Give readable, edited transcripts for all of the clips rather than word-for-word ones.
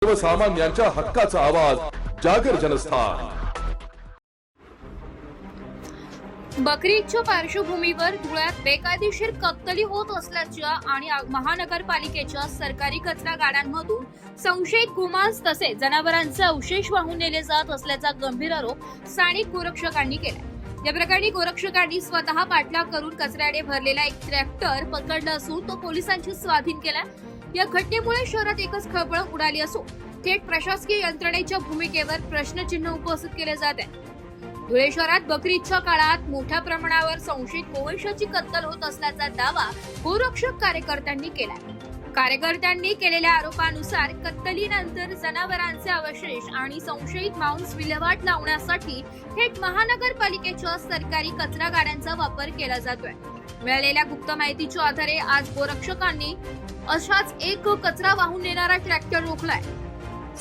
सर्वसामान्यांच्या हक्काचा आवाज जागर जनस्थान। बकरी ईदच्या पार्श्वभूमीवर धुळ्यात बेकायदेशीर कत्तली होत असल्याच्या आणि महानगरपालिकेच्या सरकारी कचरा गाड्यांमधून संशयित गोमांस तसेच जनावरांचे अवशेष वाहून नेले जात असल्याचा गंभीर आरोप स्थानिक गोरक्षकांनी केला। या प्रकरणी गोरक्षकांनी स्वतः पाठलाग करून कचऱ्याने भरलेला एक ट्रॅक्टर पकडला असून तो पोलिसांची स्वाधीन केला। या घटनेमुळे शहरात एकच खळबळ उडाली असून थेट प्रशासकीय यंत्रणेच्या भूमिकेवर प्रश्नचिन्ह उपस्थित केले जात आहे। धुळे शहरात बकरी ईदच्या काळात मोठ्या प्रमाणावर संशयित गोवंशाची कत्तल होत असल्याचा दावा गोरक्षक कार्यकर्त्यांनी केला। कार्यकर्त्यांनी केलेल्या आरोपानुसार कत्तलीनंतर जनावरांचे अवशेष आणि संशयित मांस विल्हेवाट लावण्यासाठी थेट महानगरपालिकेच्या सरकारी कचरा गाड्यांचा वापर केला जातोय। मिळालेल्या गुप्त माहितीच्या आधारे आज गोरक्षकांनी अशाच एक कचरा वाहून नेणारा ट्रॅक्टर रोखलाय।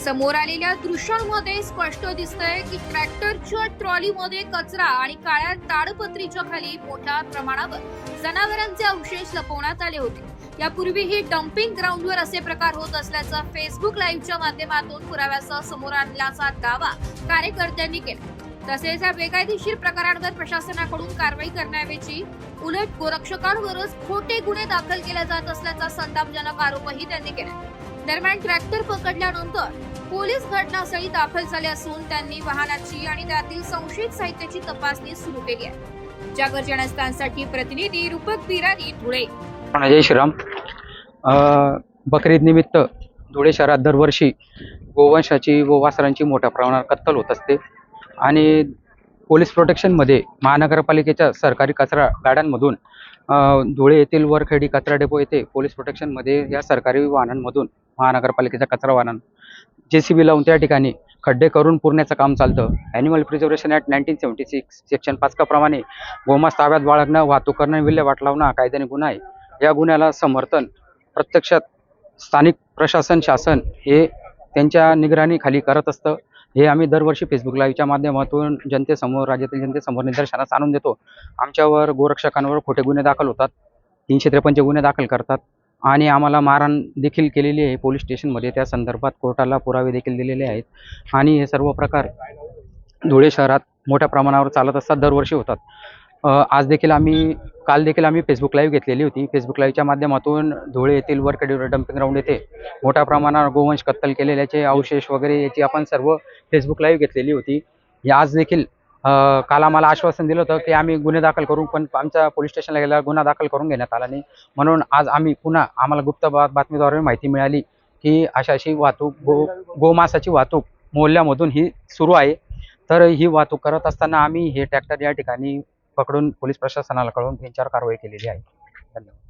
समोर आलेल्या दृश्यांमध्ये स्पष्ट दिसतंय की ट्रॅक्टरच्या ट्रॉलीमध्ये कचरा आणि काळ्या ताडपत्रीच्या खाली मोठ्या प्रमाणावर जनावरांचे अवशेष लपवण्यात आले होते। यापूर्वीही डम्पिंग ग्राउंडवर असे प्रकार होत असल्याचा फेसबुक लाईव्हच्या माध्यमातून पुराव्यासह समोर आणल्याचा दावा कार्यकर्त्यांनी केला। तसेच या बेकायदेशीर प्रकारांवर प्रशासनाकडून कारवाई करण्याऐवजी उलट गोरक्षकांवरच खोटे गुन्हे दाखल केले जात असल्याचा संतापजनक आरोपही त्यांनी केला। दरम्यान ट्रॅक्टर पकडल्यानंतर पोलीस घटनास्थळी दाखल झाले असून त्यांनी वाहनाची आणि त्यातील संशयित साहित्याची तपासणी सुरू केली आहे। जागर जनस्थानसाठी प्रतिनिधी रूपक बिरारी, धुळे। जय श्रीराम। बकरी ईद निमित्त धुळे शहरात दरवर्षी गोवंशाची व वासरांची मोठ्या प्रमाणात कत्तल होत असते आणि पोलीस प्रोटेक्शनमध्ये महानगरपालिकेच्या सरकारी कचरा गाड्यांमधून धुळे येथील वरखेडी कचरा डेपो येथे पोलीस प्रोटेक्शनमध्ये या सरकारी वाहनांमधून महानगरपालिकेच्या कचरा वाहन JCB लावून त्या ठिकाणी खड्डे करून पुरण्याचं काम चालतं। ॲनिमल प्रिझर्वेशन ॲक्ट 1976 सेक्शन 5 प्रमाणे गोमांस ताब्यात बाळगणं, वाहतूक करणं, विल्हेवाट लावणं हा कायद्याने गुन्हा आहे। या गुन्ह्याला समर्थन प्रत्यक्षात स्थानिक प्रशासन शासन हे त्यांच्या निगराणीखाली करत असतं। हे आम्ही दरवर्षी फेसबुक लाईव्हच्या माध्यमातून जनतेसमोर, राज्यातील जनतेसमोर निदर्शनास आणून देतो। आमच्यावर गोरक्षकांवर खोटे गुन्हे दाखल होतात, 353 गुन्हे दाखल करतात आणि आम्हाला मारहाण देखील केलेली आहे पोलीस स्टेशनमध्ये। त्या संदर्भात कोर्टाला पुरावे देखील दिलेले आहेत आणि हे सर्व प्रकार धुळे शहरात मोठ्या प्रमाणावर चालत असतात, दरवर्षी होतात। काल देखील आम्ही फेसबुक लाईव्ह घेतलेली होती। फेसबुक लाईव्हच्या माध्यमातून धुळे येथील वरखेडी डम्पिंग ग्राउंड येथे मोठ्या प्रमाणावर गोवंश कत्तल केलेल्याचे अवशेष वगैरे याची आपण सर्व फेसबुक लाईव्ह घेतलेली होती। आज देखील काल आम्हाला आश्वासन दिलं होतं की आम्ही गुन्हे दाखल करू, पण आमच्या पोलीस स्टेशनला गेला गुन्हा दाखल करून घेण्यात आला नाही। म्हणून आज आम्ही पुन्हा आम्हाला गुप्त बातमीद्वारे माहिती मिळाली की अशी वाहतूक गोमांसाची वाहतूक मोहल्ल्यामधून ही सुरू आहे। तर ही वाहतूक करत असताना आम्ही हे ट्रॅक्टर या ठिकाणी पकडून पोलीस प्रशासनाला कळवून त्यांच्यावर कारवाई केलेली आहे। धन्यवाद।